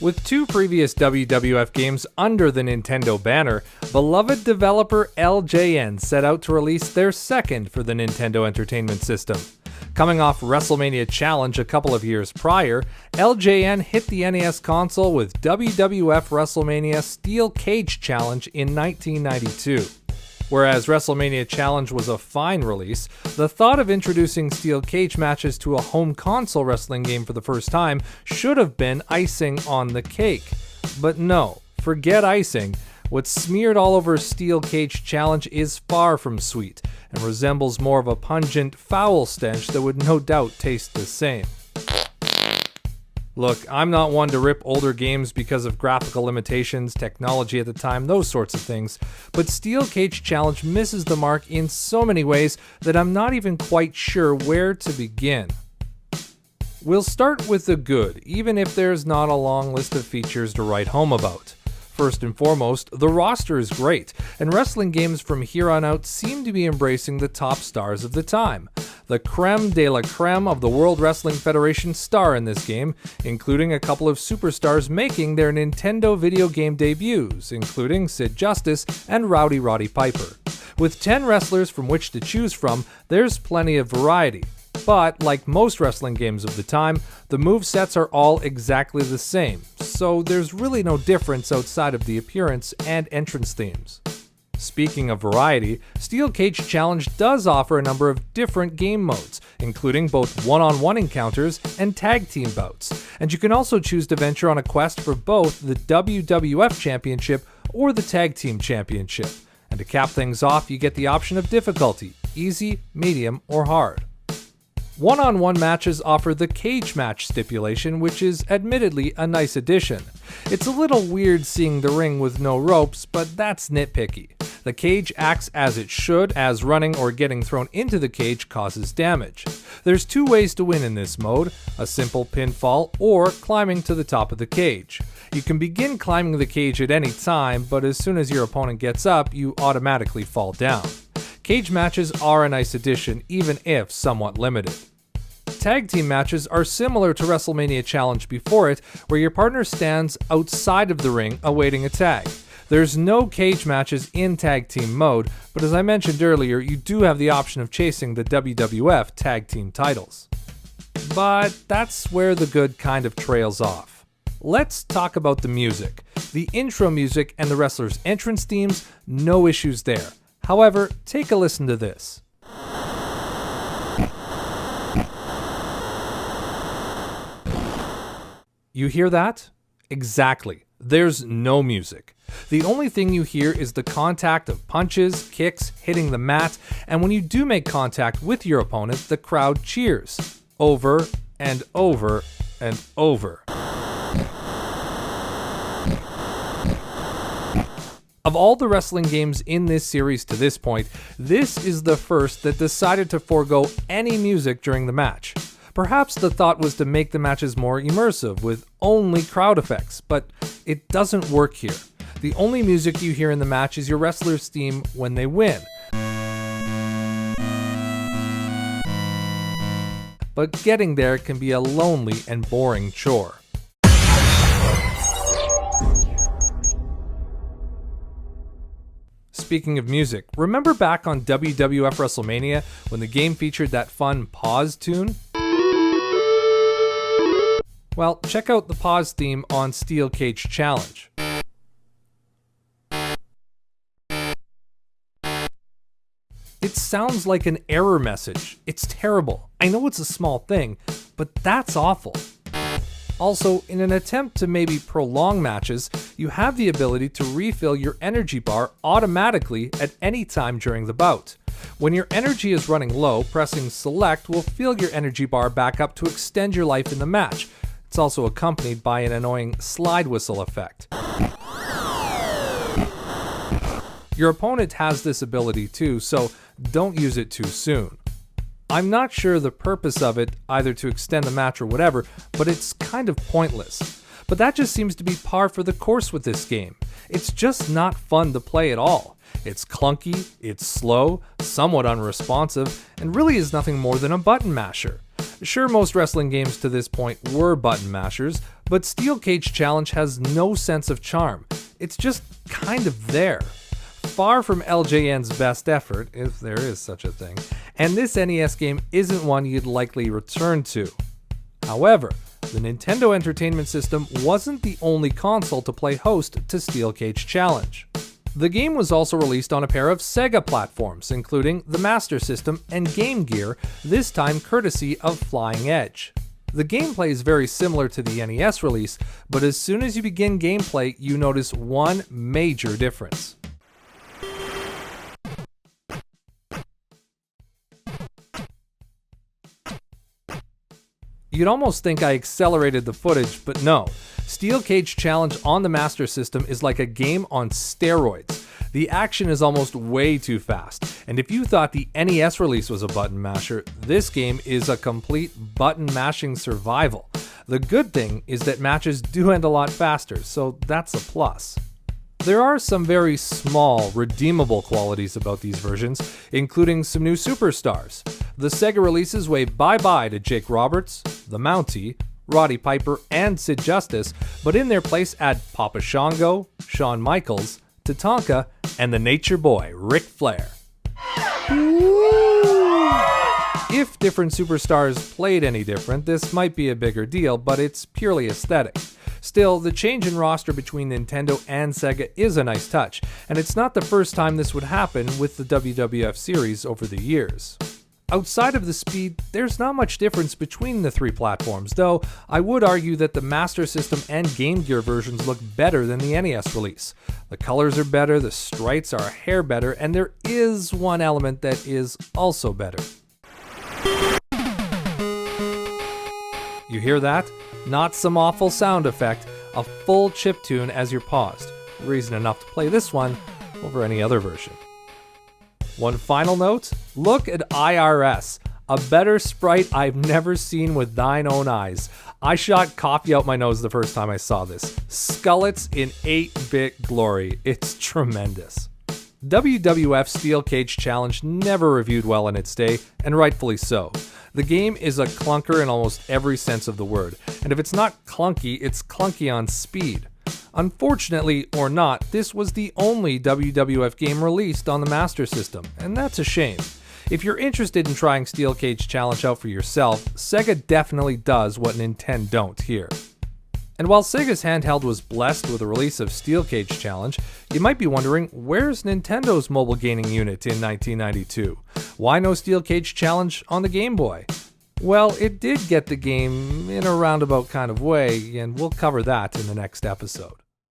With two previous WWF games under the Nintendo banner, beloved developer LJN set out to release their second for the Nintendo Entertainment System. Coming off Wrestlemania Challenge a couple of years prior, LJN hit the NES console with WWF WrestleMania Steel Cage Challenge in 1992. Whereas WrestleMania Challenge was a fine release, the thought of introducing steel cage matches to a home console wrestling game for the first time should have been icing on the cake. But no, forget icing. What's smeared all over Steel Cage Challenge is far from sweet, and resembles more of a pungent, foul stench that would no doubt taste the same. Look, I'm not one to rip older games because of graphical limitations, technology at the time, those sorts of things, but Steel Cage Challenge misses the mark in so many ways that I'm not even quite sure where to begin. We'll start with the good, even if there's not a long list of features to write home about. First and foremost, the roster is great, and wrestling games from here on out seem to be embracing the top stars of the time. The creme de la creme of the World Wrestling Federation star in this game, including a couple of superstars making their Nintendo video game debuts, including Sid Justice and Rowdy Roddy Piper. With 10 wrestlers from which to choose from, there's plenty of variety. But, like most wrestling games of the time, the movesets are all exactly the same, so there's really no difference outside of the appearance and entrance themes. Speaking of variety, Steel Cage Challenge does offer a number of different game modes, including both one-on-one encounters and tag team bouts, and you can also choose to venture on a quest for both the WWF Championship or the Tag Team Championship. And to cap things off, you get the option of difficulty, easy, medium, or hard. One-on-one matches offer the cage match stipulation, which is admittedly a nice addition. It's a little weird seeing the ring with no ropes, but that's nitpicky. The cage acts as it should, as running or getting thrown into the cage causes damage. There's two ways to win in this mode, a simple pinfall or climbing to the top of the cage. You can begin climbing the cage at any time, but as soon as your opponent gets up, you automatically fall down. Cage matches are a nice addition, even if somewhat limited. Tag team matches are similar to WrestleMania Challenge before it, where your partner stands outside of the ring awaiting a tag. There's no cage matches in tag team mode, but as I mentioned earlier, you do have the option of chasing the WWF tag team titles. But that's where the good kind of trails off. Let's talk about the music. The intro music and the wrestlers' entrance themes, no issues there. However, take a listen to this. You hear that? Exactly. There's no music. The only thing you hear is the contact of punches, kicks, hitting the mat, and when you do make contact with your opponent, the crowd cheers. Over and over and over. Of all the wrestling games in this series to this point, this is the first that decided to forego any music during the match. Perhaps the thought was to make the matches more immersive with only crowd effects, but it doesn't work here. The only music you hear in the match is your wrestler's theme when they win. But getting there can be a lonely and boring chore. Speaking of music, remember back on WWF WrestleMania when the game featured that fun pause tune? Well, check out the pause theme on Steel Cage Challenge. It sounds like an error message. It's terrible. I know it's a small thing, but that's awful. Also, in an attempt to maybe prolong matches, you have the ability to refill your energy bar automatically at any time during the bout. When your energy is running low, pressing select will fill your energy bar back up to extend your life in the match. It's also accompanied by an annoying slide whistle effect. Your opponent has this ability too, so don't use it too soon. I'm not sure the purpose of it, either to extend the match or whatever, but it's kind of pointless. But that just seems to be par for the course with this game. It's just not fun to play at all. It's clunky, it's slow, somewhat unresponsive, and really is nothing more than a button masher. Sure, most wrestling games to this point were button mashers, But Steel Cage Challenge has no sense of charm. It's just kind of there. Far from LJN's best effort, if there is such a thing, and this NES game isn't one you'd likely return to. However, the Nintendo Entertainment System wasn't the only console to play host to Steel Cage Challenge. The game was also released on a pair of Sega platforms, including the Master System and Game Gear, this time courtesy of Flying Edge. The gameplay is very similar to the NES release, but as soon as you begin gameplay, you notice one major difference. You'd almost think I accelerated the footage, but no. Steel Cage Challenge on the Master System is like a game on steroids. The action is almost way too fast, and if you thought the NES release was a button masher, this game is a complete button mashing survival. The good thing is that matches do end a lot faster, so that's a plus. There are some very small, redeemable qualities about these versions, including some new superstars. The Sega releases wave bye-bye to Jake Roberts, the Mountie, Roddy Piper, and Sid Justice, but in their place add Papa Shango, Shawn Michaels, Tatanka, and the Nature Boy, Ric Flair. If different superstars played any different, this might be a bigger deal, but it's purely aesthetic. Still, the change in roster between Nintendo and Sega is a nice touch, and it's not the first time this would happen with the WWF series over the years. Outside of the speed, there's not much difference between the three platforms, though I would argue that the Master System and Game Gear versions look better than the NES release. The colors are better, the sprites are a hair better, and there is one element that is also better. You hear that? Not some awful sound effect, a full chiptune as you're paused. Reason enough to play this one over any other version. One final note, look at IRS, a better sprite I've never seen with thine own eyes. I shot coffee out my nose the first time I saw this. Skullets in 8-bit glory, it's tremendous. WWF Steel Cage Challenge never reviewed well in its day, and rightfully so. The game is a clunker in almost every sense of the word, and if it's not clunky, it's clunky on speed. Unfortunately, or not, this was the only WWF game released on the Master System, and that's a shame. If you're interested in trying Steel Cage Challenge out for yourself, Sega definitely does what Nintendo don't here. And while Sega's handheld was blessed with the release of Steel Cage Challenge, you might be wondering, where's Nintendo's mobile gaming unit in 1992? Why no Steel Cage Challenge on the Game Boy? Well, it did get the game in a roundabout kind of way, and we'll cover that in the next episode.